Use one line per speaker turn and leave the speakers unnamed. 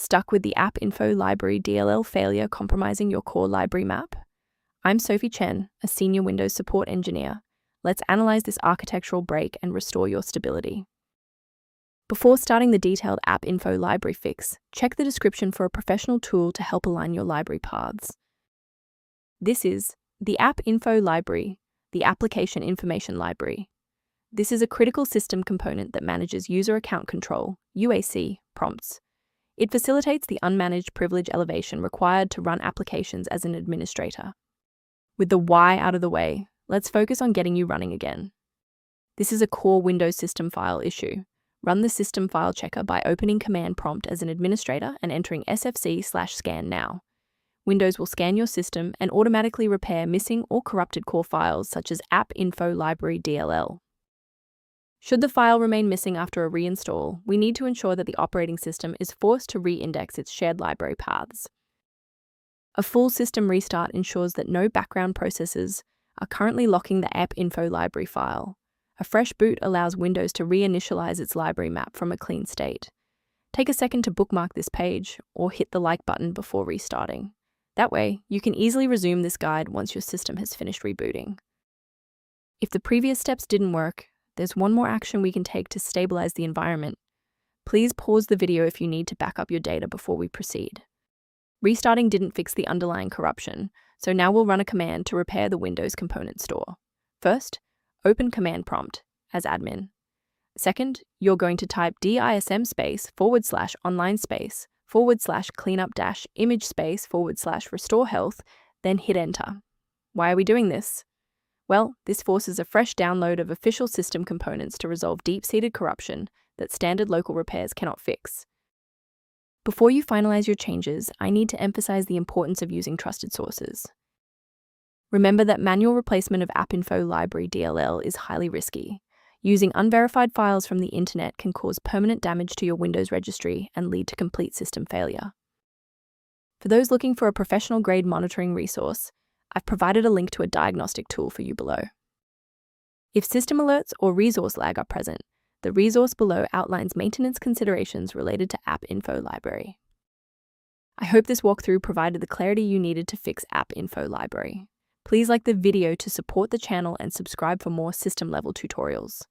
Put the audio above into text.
Stuck with the Appinfo Library DLL failure compromising your core library map? I'm Sophie Chen, a senior Windows support engineer. Let's analyze this architectural break and restore your stability. Before starting the detailed Appinfo library fix, check the description for a professional tool to help align your library paths. This is the Appinfo Library, the Application Information Library. This is a critical system component that manages user account control, UAC, prompts. It facilitates the unmanaged privilege elevation required to run applications as an administrator. With the why out of the way, let's focus on getting you running again. This is a core Windows system file issue. Run the system file checker by opening command prompt as an administrator and entering sfc/scan now. Windows will scan your system and automatically repair missing or corrupted core files such as Appinfo Library DLL. Should the file remain missing after a reinstall, we need to ensure that the operating system is forced to re-index its shared library paths. A full system restart ensures that no background processes are currently locking the Appinfo library file. A fresh boot allows Windows to reinitialize its library map from a clean state. Take a second to bookmark this page or hit the like button before restarting. That way, you can easily resume this guide once your system has finished rebooting. If the previous steps didn't work, there's one more action we can take to stabilize the environment. Please pause the video if you need to back up your data before we proceed. Restarting didn't fix the underlying corruption, so now we'll run a command to repair the Windows component store. First, open command prompt as admin. Second, you're going to type dism /online /cleanup image /restore health, then hit enter. Why are we doing this? Well, this forces a fresh download of official system components to resolve deep-seated corruption that standard local repairs cannot fix. Before you finalize your changes, I need to emphasize the importance of using trusted sources. Remember that manual replacement of Appinfo Library DLL is highly risky. Using unverified files from the internet can cause permanent damage to your Windows registry and lead to complete system failure. For those looking for a professional-grade monitoring resource, I've provided a link to a diagnostic tool for you below. If system alerts or resource lag are present, the resource below outlines maintenance considerations related to Appinfo Library. I hope this walkthrough provided the clarity you needed to fix Appinfo Library. Please like the video to support the channel and subscribe for more system-level tutorials.